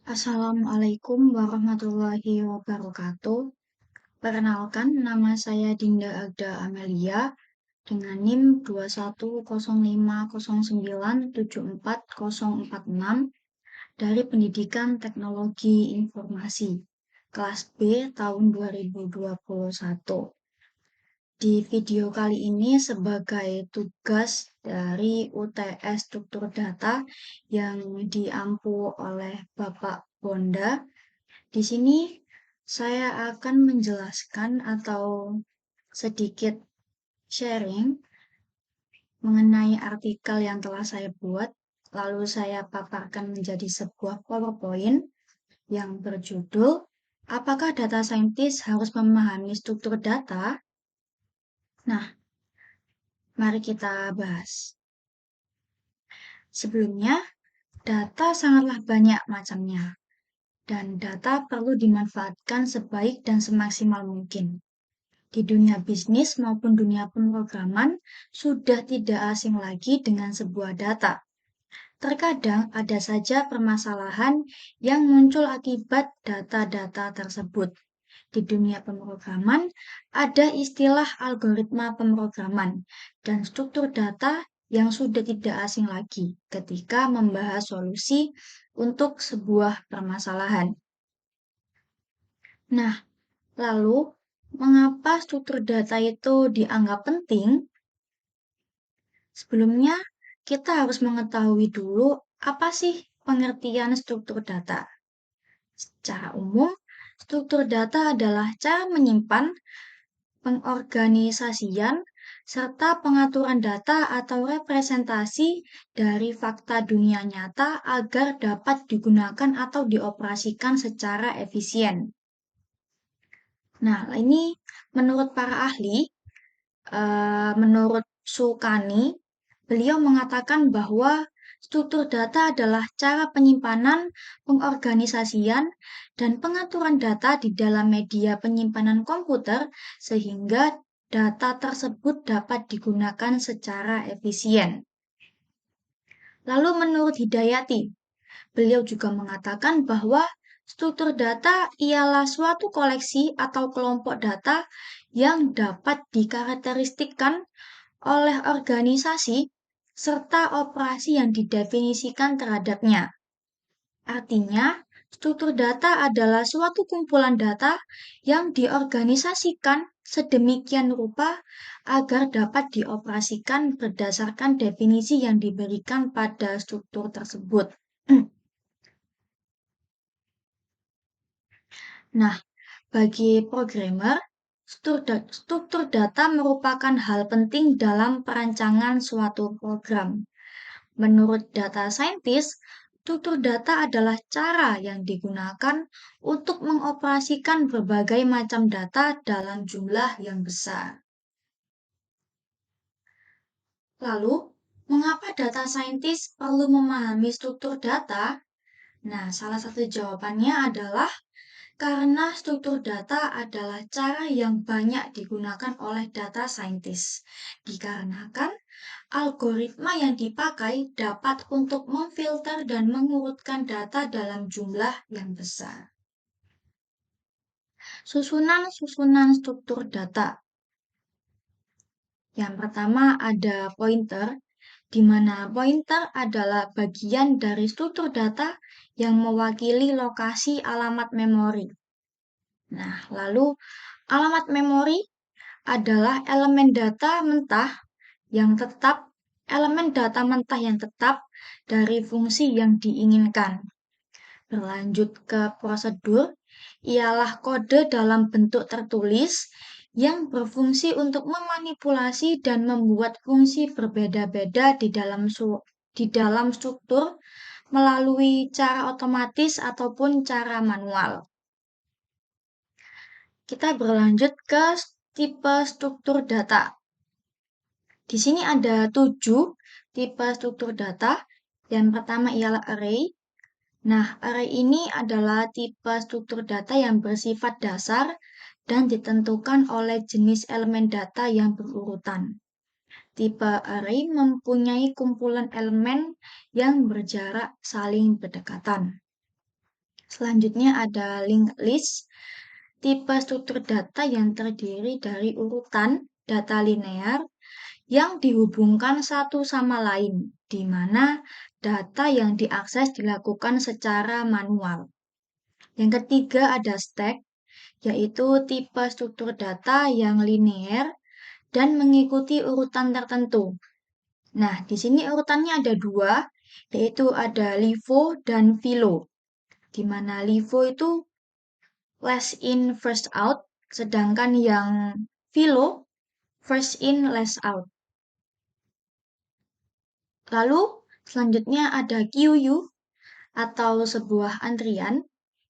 Assalamualaikum warahmatullahi wabarakatuh. Perkenalkan, nama saya Dinda Agda Amelia dengan NIM 21050974046 dari Pendidikan Teknologi Informasi, kelas B tahun 2021. Di video kali ini sebagai tugas dari UTS Struktur Data yang diampu oleh Bapak Bonda. Di sini saya akan menjelaskan atau sedikit sharing mengenai artikel yang telah saya buat, lalu saya paparkan menjadi sebuah PowerPoint yang berjudul "Apakah Data Scientist harus memahami struktur data?" Nah, mari kita bahas. Sebelumnya, data sangatlah banyak macamnya, dan data perlu dimanfaatkan sebaik dan semaksimal mungkin. Di dunia bisnis maupun dunia pemrograman sudah tidak asing lagi dengan sebuah data. Terkadang ada saja permasalahan yang muncul akibat data-data tersebut. Di dunia pemrograman ada istilah algoritma pemrograman dan struktur data yang sudah tidak asing lagi ketika membahas solusi untuk sebuah permasalahan. Nah, lalu mengapa struktur data itu dianggap penting? Sebelumnya, kita harus mengetahui dulu apa sih pengertian struktur data. Secara umum, struktur data adalah cara menyimpan, pengorganisasian, serta pengaturan data atau representasi dari fakta dunia nyata agar dapat digunakan atau dioperasikan secara efisien. Nah, ini menurut para ahli, menurut Sukani, beliau mengatakan bahwa struktur data adalah cara penyimpanan, pengorganisasian, dan pengaturan data di dalam media penyimpanan komputer sehingga data tersebut dapat digunakan secara efisien. Lalu menurut Hidayati, beliau juga mengatakan bahwa struktur data ialah suatu koleksi atau kelompok data yang dapat dikarakteristikkan oleh organisasi serta operasi yang didefinisikan terhadapnya. Artinya, struktur data adalah suatu kumpulan data yang diorganisasikan sedemikian rupa agar dapat dioperasikan berdasarkan definisi yang diberikan pada struktur tersebut. Nah, bagi programmer, struktur data merupakan hal penting dalam perancangan suatu program. Menurut data scientist, struktur data adalah cara yang digunakan untuk mengoperasikan berbagai macam data dalam jumlah yang besar. Lalu, mengapa data scientist perlu memahami struktur data? Nah, salah satu jawabannya adalah karena struktur data adalah cara yang banyak digunakan oleh data scientist. Dikarenakan algoritma yang dipakai dapat untuk memfilter dan mengurutkan data dalam jumlah yang besar. Susunan-susunan struktur data. Yang pertama ada pointer, di mana pointer adalah bagian dari struktur data yang mewakili lokasi alamat memori. Nah, lalu alamat memori adalah elemen data mentah yang tetap, elemen data mentah yang tetap dari fungsi yang diinginkan. Berlanjut ke prosedur, ialah kode dalam bentuk tertulis yang berfungsi untuk memanipulasi dan membuat fungsi berbeda-beda di dalam struktur melalui cara otomatis ataupun cara manual. Kita berlanjut ke tipe struktur data. Di sini ada 7 tipe struktur data. Yang pertama ialah array. Nah, array ini adalah tipe struktur data yang bersifat dasar dan ditentukan oleh jenis elemen data yang berurutan. Tipe array mempunyai kumpulan elemen yang berjarak saling berdekatan. Selanjutnya ada linked list, tipe struktur data yang terdiri dari urutan data linear yang dihubungkan satu sama lain, di mana data yang diakses dilakukan secara manual. Yang ketiga ada stack, yaitu tipe struktur data yang linear dan mengikuti urutan tertentu. Nah, di sini urutannya ada dua, yaitu ada LIFO dan FILO, di mana LIFO itu last in first out, sedangkan yang FILO first in last out. Lalu selanjutnya ada QU atau sebuah antrian,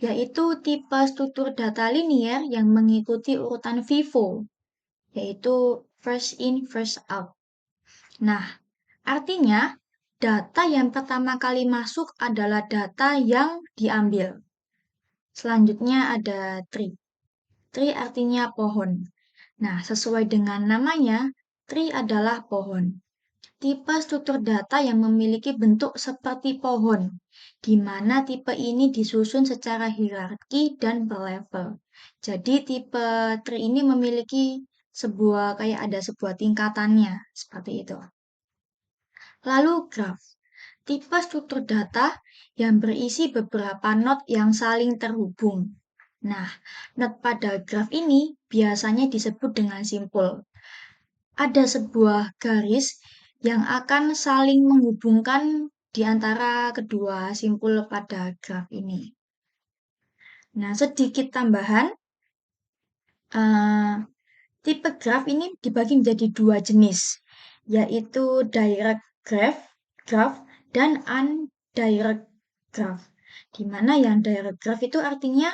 yaitu tipe struktur data linear yang mengikuti urutan FIFO, yaitu first in first out. Nah, artinya data yang pertama kali masuk adalah data yang diambil. Selanjutnya ada tree. Tree artinya pohon. Nah, sesuai dengan namanya, tree adalah pohon. Tipe struktur data yang memiliki bentuk seperti pohon, di mana tipe ini disusun secara hierarki dan berlevel. Jadi tipe tree ini memiliki kayak ada sebuah tingkatannya, seperti itu. Lalu graph, tipe struktur data yang berisi beberapa node yang saling terhubung. Nah, node pada graf ini biasanya disebut dengan simpul. Ada sebuah garis yang akan saling menghubungkan di antara kedua simpul pada graf ini. Nah, sedikit tambahan, eh, tipe graf ini dibagi menjadi dua jenis, yaitu direct graph dan undirect graph. Di mana yang direct graph itu artinya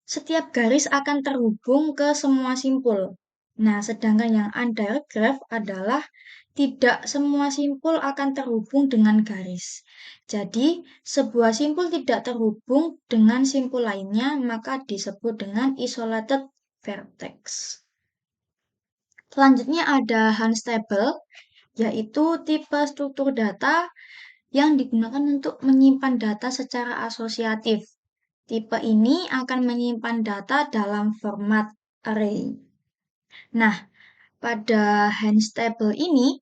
setiap garis akan terhubung ke semua simpul. Nah, sedangkan yang undirect graph adalah tidak semua simpul akan terhubung dengan garis. Jadi, sebuah simpul tidak terhubung dengan simpul lainnya, maka disebut dengan isolated vertex. Selanjutnya ada Unstable, yaitu tipe struktur data yang digunakan untuk menyimpan data secara asosiatif. Tipe ini akan menyimpan data dalam format array. Nah, pada Unstable ini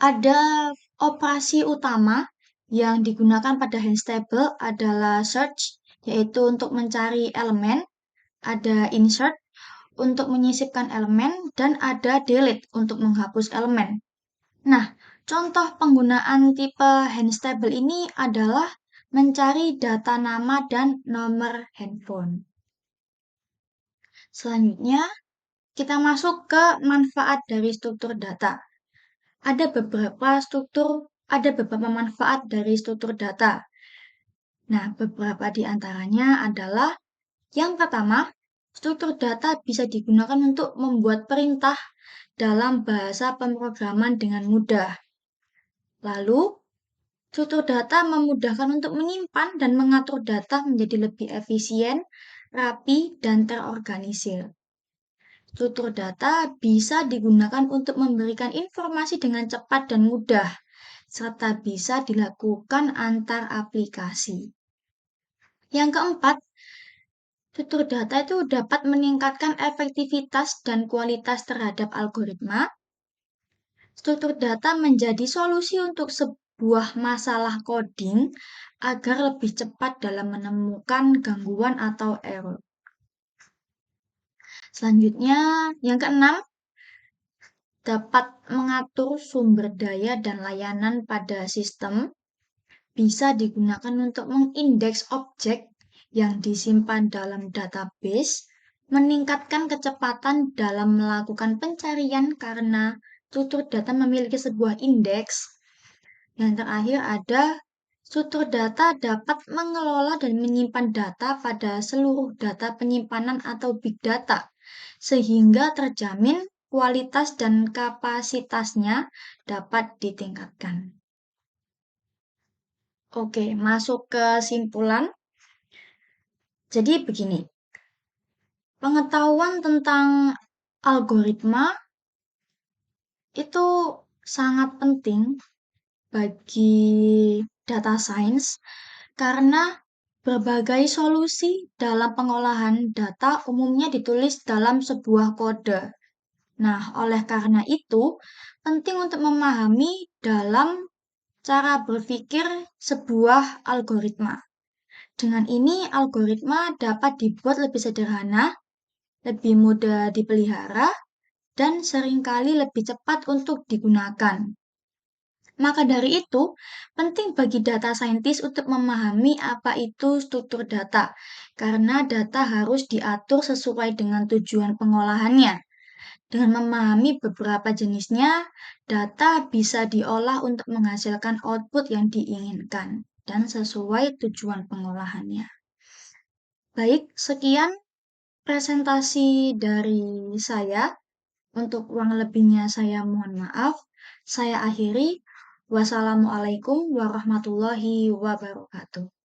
ada operasi utama yang digunakan pada Unstable adalah search, yaitu untuk mencari elemen, ada insert untuk menyisipkan elemen, dan ada delete untuk menghapus elemen. Nah, contoh penggunaan tipe Unstable ini adalah mencari data nama dan nomor handphone. Selanjutnya, kita masuk ke manfaat dari struktur data. Ada beberapa manfaat dari struktur data. Nah, beberapa di antaranya adalah yang pertama, struktur data bisa digunakan untuk membuat perintah dalam bahasa pemrograman dengan mudah. Lalu, struktur data memudahkan untuk menyimpan dan mengatur data menjadi lebih efisien, rapi, dan terorganisir. Struktur data bisa digunakan untuk memberikan informasi dengan cepat dan mudah, serta bisa dilakukan antar aplikasi. Yang keempat, struktur data itu dapat meningkatkan efektivitas dan kualitas terhadap algoritma. Struktur data menjadi solusi untuk sebuah masalah coding agar lebih cepat dalam menemukan gangguan atau error. Selanjutnya, yang keenam, dapat mengatur sumber daya dan layanan pada sistem, bisa digunakan untuk mengindeks objek yang disimpan dalam database, meningkatkan kecepatan dalam melakukan pencarian karena struktur data memiliki sebuah indeks. Yang terakhir ada struktur data dapat mengelola dan menyimpan data pada seluruh data penyimpanan atau big data, sehingga terjamin kualitas dan kapasitasnya dapat ditingkatkan. Oke, masuk ke simpulan. Jadi begini, pengetahuan tentang algoritma itu sangat penting bagi data science karena Berbagai solusi dalam pengolahan data umumnya ditulis dalam sebuah kode. Nah, oleh karena itu, penting untuk memahami dalam cara berpikir sebuah algoritma. Dengan ini, algoritma dapat dibuat lebih sederhana, lebih mudah dipelihara, dan seringkali lebih cepat untuk digunakan. Maka dari itu, penting bagi data scientist untuk memahami apa itu struktur data, karena data harus diatur sesuai dengan tujuan pengolahannya. Dengan memahami beberapa jenisnya, data bisa diolah untuk menghasilkan output yang diinginkan dan sesuai tujuan pengolahannya. Baik, sekian presentasi dari saya. Untuk uang lebihnya saya mohon maaf. Saya akhiri. Wassalamualaikum warahmatullahi wabarakatuh.